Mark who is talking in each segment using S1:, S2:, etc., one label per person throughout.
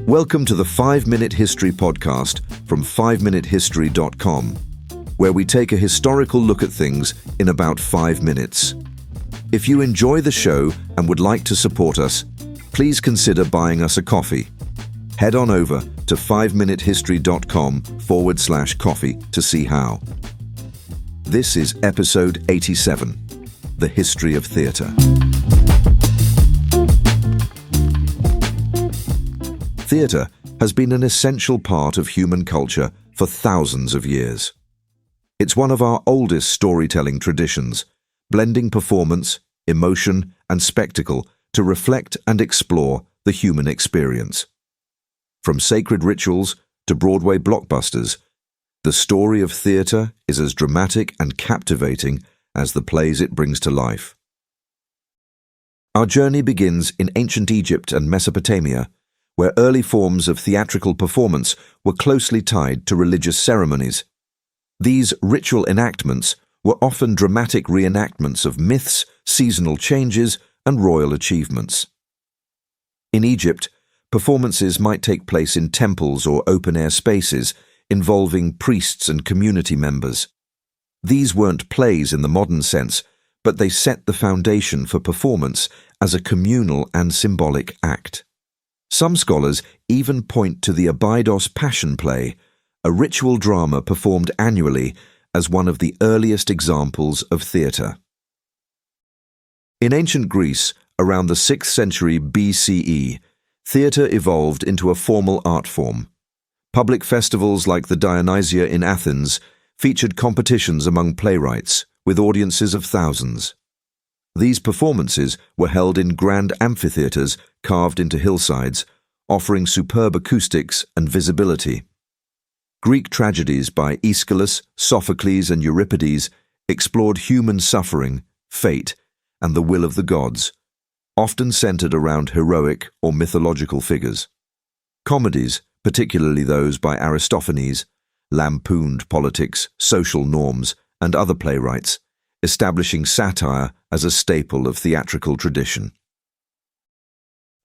S1: Welcome to the 5-Minute History Podcast from 5minutehistory.com, where we take a historical look at things in about 5 minutes. If you enjoy the show and would like to support us, please consider buying us a coffee. Head on over to 5minutehistory.com/coffee to see how. This is episode 87, The History of Theatre. Theatre has been an essential part of human culture for thousands of years. It's one of our oldest storytelling traditions, blending performance, emotion, and spectacle to reflect and explore the human experience. From sacred rituals to Broadway blockbusters, the story of theatre is as dramatic and captivating as the plays it brings to life. Our journey begins in ancient Egypt and Mesopotamia, where early forms of theatrical performance were closely tied to religious ceremonies. These ritual enactments were often dramatic reenactments of myths, seasonal changes, and royal achievements. In Egypt, performances might take place in temples or open-air spaces involving priests and community members. These weren't plays in the modern sense, but they set the foundation for performance as a communal and symbolic act. Some scholars even point to the Abydos Passion Play, a ritual drama performed annually, as one of the earliest examples of theatre. In ancient Greece, around the 6th century BCE, theatre evolved into a formal art form. Public festivals like the Dionysia in Athens featured competitions among playwrights, with audiences of thousands. These performances were held in grand amphitheatres carved into hillsides, offering superb acoustics and visibility. Greek tragedies by Aeschylus, Sophocles, and Euripides explored human suffering, fate, and the will of the gods, often centered around heroic or mythological figures. Comedies, particularly those by Aristophanes, lampooned politics, social norms, and other playwrights, establishing satire as a staple of theatrical tradition.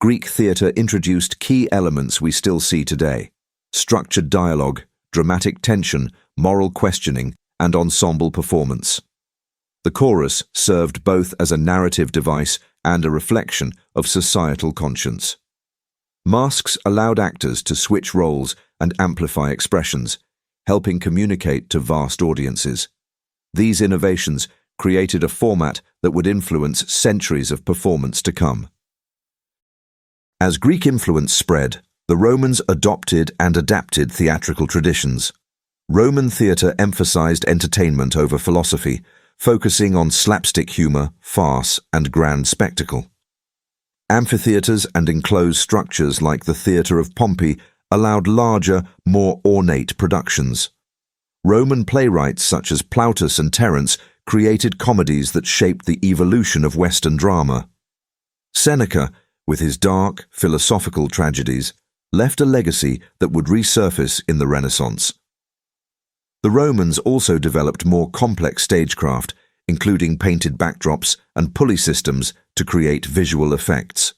S1: Greek theatre introduced key elements we still see today: structured dialogue, dramatic tension, moral questioning, and ensemble performance. The chorus served both as a narrative device and a reflection of societal conscience. Masks allowed actors to switch roles and amplify expressions, helping communicate to vast audiences. These innovations created a format that would influence centuries of performance to come. As Greek influence spread, the Romans adopted and adapted theatrical traditions. Roman theatre emphasized entertainment over philosophy, focusing on slapstick humor, farce, and grand spectacle. Amphitheatres and enclosed structures like the Theatre of Pompey allowed larger, more ornate productions. Roman playwrights such as Plautus and Terence created comedies that shaped the evolution of Western drama. Seneca, with his dark, philosophical tragedies, left a legacy that would resurface in the Renaissance. The Romans also developed more complex stagecraft, including painted backdrops and pulley systems to create visual effects.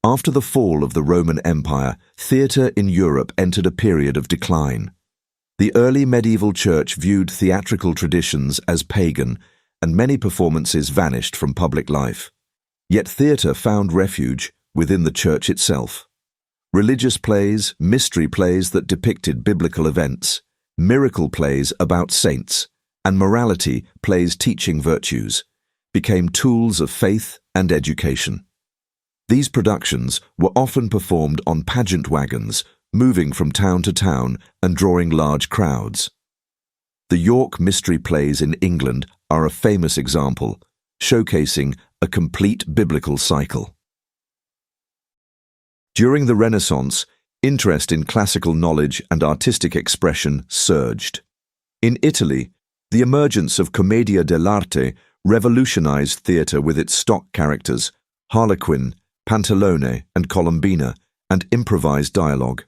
S1: After the fall of the Roman Empire, theatre in Europe entered a period of decline. The early medieval church viewed theatrical traditions as pagan, and many performances vanished from public life. Yet theatre found refuge within the church itself. Religious plays, mystery plays that depicted biblical events, miracle plays about saints, and morality plays teaching virtues, became tools of faith and education. These productions were often performed on pageant wagons, moving from town to town and drawing large crowds. The York mystery plays in England are a famous example, showcasing a complete biblical cycle. During the Renaissance, interest in classical knowledge and artistic expression surged. In Italy, the emergence of commedia dell'arte revolutionized theatre with its stock characters, Harlequin, Pantalone, and Colombina, and improvised dialogue.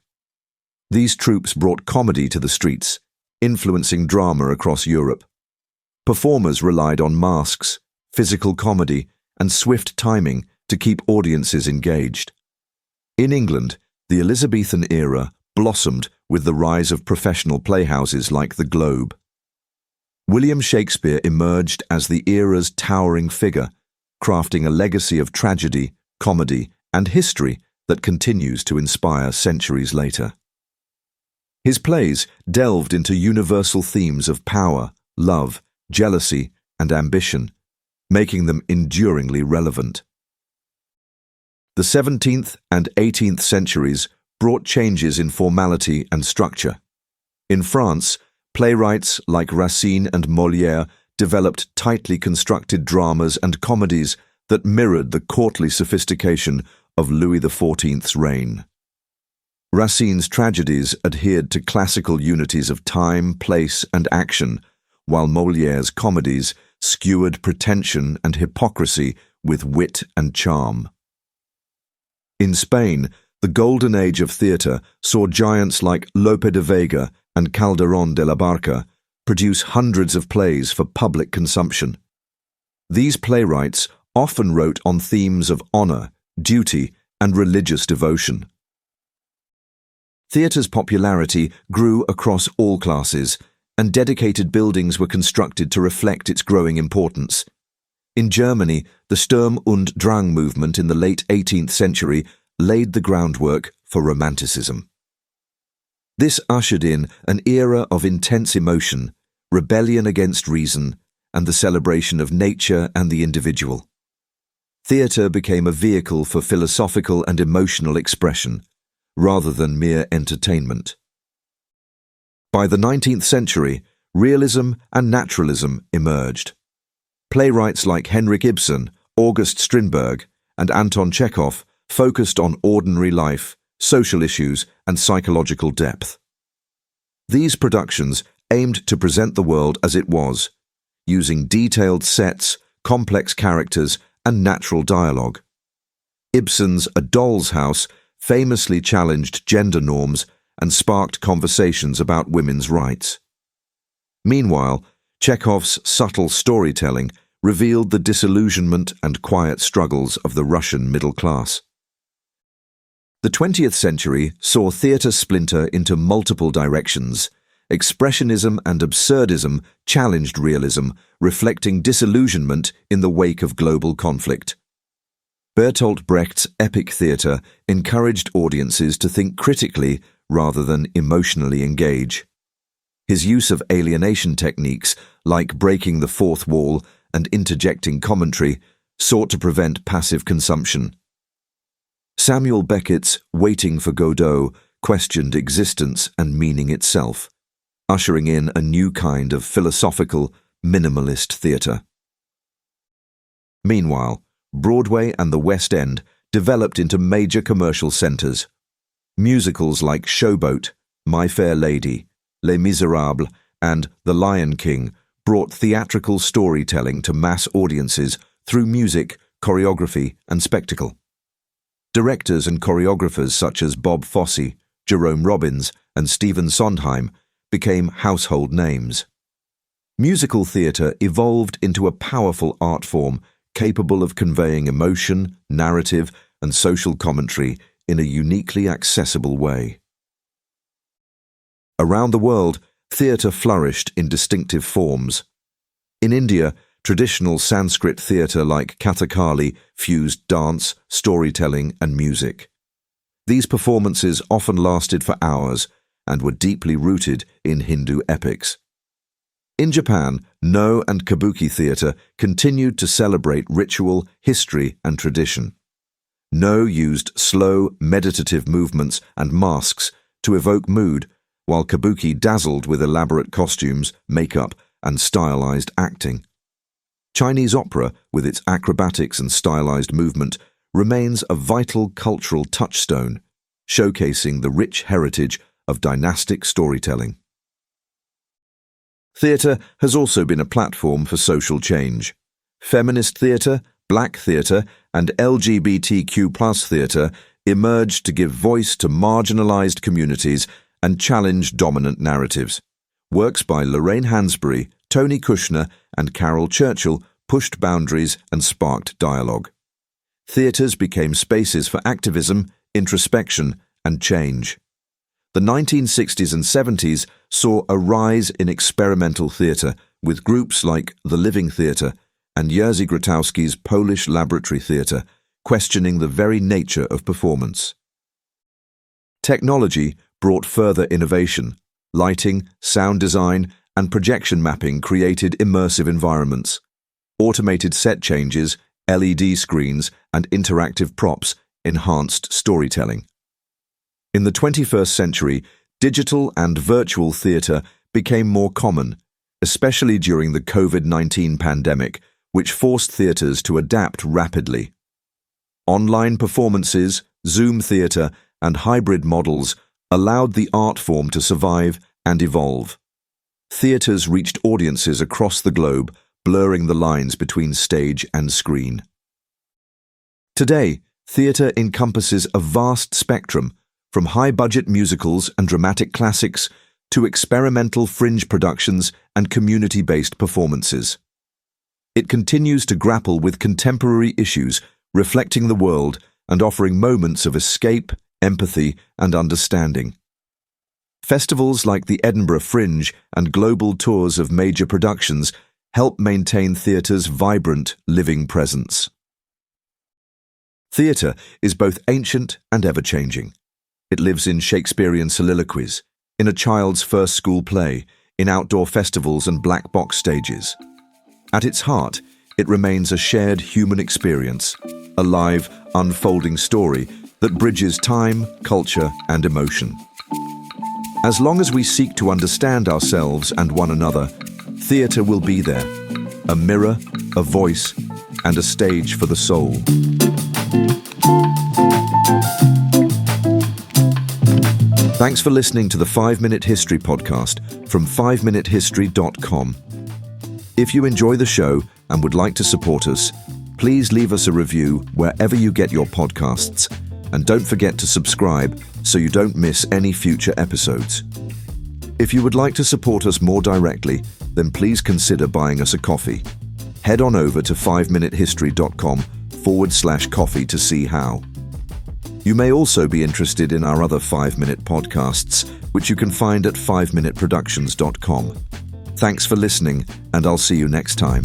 S1: These troupes brought comedy to the streets, influencing drama across Europe. Performers relied on masks, physical comedy, and swift timing to keep audiences engaged. In England, the Elizabethan era blossomed with the rise of professional playhouses like the Globe. William Shakespeare emerged as the era's towering figure, crafting a legacy of tragedy, comedy, and history that continues to inspire centuries later. His plays delved into universal themes of power, love, jealousy, and ambition, making them enduringly relevant. The 17th and 18th centuries brought changes in formality and structure. In France, playwrights like Racine and Molière developed tightly constructed dramas and comedies that mirrored the courtly sophistication of Louis XIV's reign. Racine's tragedies adhered to classical unities of time, place, and action, while Molière's comedies skewered pretension and hypocrisy with wit and charm. In Spain, the golden age of theatre saw giants like Lope de Vega and Calderón de la Barca produce hundreds of plays for public consumption. These playwrights often wrote on themes of honour, duty, and religious devotion. Theatre's popularity grew across all classes, and dedicated buildings were constructed to reflect its growing importance. In Germany, the Sturm und Drang movement in the late 18th century laid the groundwork for Romanticism. This ushered in an era of intense emotion, rebellion against reason, and the celebration of nature and the individual. Theatre became a vehicle for philosophical and emotional expression, rather than mere entertainment. By the 19th century, realism and naturalism emerged. Playwrights like Henrik Ibsen, August Strindberg, and Anton Chekhov focused on ordinary life, social issues, and psychological depth. These productions aimed to present the world as it was, using detailed sets, complex characters, and natural dialogue. Ibsen's A Doll's House famously challenged gender norms and sparked conversations about women's rights. Meanwhile, Chekhov's subtle storytelling revealed the disillusionment and quiet struggles of the Russian middle class. The 20th century saw theatre splinter into multiple directions. Expressionism and absurdism challenged realism, reflecting disillusionment in the wake of global conflict. Bertolt Brecht's epic theatre encouraged audiences to think critically rather than emotionally engage. His use of alienation techniques, like breaking the fourth wall and interjecting commentary, sought to prevent passive consumption. Samuel Beckett's Waiting for Godot questioned existence and meaning itself, ushering in a new kind of philosophical, minimalist theatre. Meanwhile, Broadway and the West End developed into major commercial centres. Musicals like Showboat, My Fair Lady, Les Miserables, and The Lion King brought theatrical storytelling to mass audiences through music, choreography, and spectacle. Directors and choreographers such as Bob Fosse, Jerome Robbins, and Stephen Sondheim became household names. Musical theatre evolved into a powerful art form capable of conveying emotion, narrative, and social commentary in a uniquely accessible way. Around the world, theatre flourished in distinctive forms. In India, traditional Sanskrit theatre like Kathakali fused dance, storytelling, and music. These performances often lasted for hours and were deeply rooted in Hindu epics. In Japan, No and Kabuki theatre continued to celebrate ritual, history, and tradition. No used slow, meditative movements and masks to evoke mood, while Kabuki dazzled with elaborate costumes, makeup, and stylized acting. Chinese opera, with its acrobatics and stylized movement, remains a vital cultural touchstone, showcasing the rich heritage of dynastic storytelling. Theatre has also been a platform for social change. Feminist theatre, black theatre, and LGBTQ+ theatre emerged to give voice to marginalized communities and challenge dominant narratives. Works by Lorraine Hansberry, Tony Kushner, and Carol Churchill pushed boundaries and sparked dialogue. Theatres became spaces for activism, introspection, and change. The 1960s and 70s saw a rise in experimental theatre with groups like the Living Theatre and Jerzy Grotowski's Polish Laboratory Theatre questioning the very nature of performance. Technology brought further innovation. Lighting, sound design, and projection mapping created immersive environments. Automated set changes, LED screens, and interactive props enhanced storytelling. In the 21st century, digital and virtual theatre became more common, especially during the COVID-19 pandemic, which forced theatres to adapt rapidly. Online performances, Zoom theatre, and hybrid models allowed the art form to survive and evolve. Theatres reached audiences across the globe, blurring the lines between stage and screen. Today, theatre encompasses a vast spectrum, from high-budget musicals and dramatic classics to experimental fringe productions and community-based performances. It continues to grapple with contemporary issues, reflecting the world and offering moments of escape, empathy, and understanding. Festivals like the Edinburgh Fringe and global tours of major productions help maintain theatre's vibrant, living presence. Theatre is both ancient and ever-changing. It lives in Shakespearean soliloquies, in a child's first school play, in outdoor festivals and black box stages. At its heart, it remains a shared human experience, a live, unfolding story that bridges time, culture, and emotion. As long as we seek to understand ourselves and one another, theatre will be there, a mirror, a voice, and a stage for the soul. Thanks for listening to the 5-Minute History podcast from 5minutehistory.com. If you enjoy the show and would like to support us, please leave us a review wherever you get your podcasts, and don't forget to subscribe so you don't miss any future episodes. If you would like to support us more directly, then please consider buying us a coffee. Head on over to 5minutehistory.com/coffee to see how. You may also be interested in our other 5-minute podcasts, which you can find at 5minuteproductions.com. Thanks for listening, and I'll see you next time.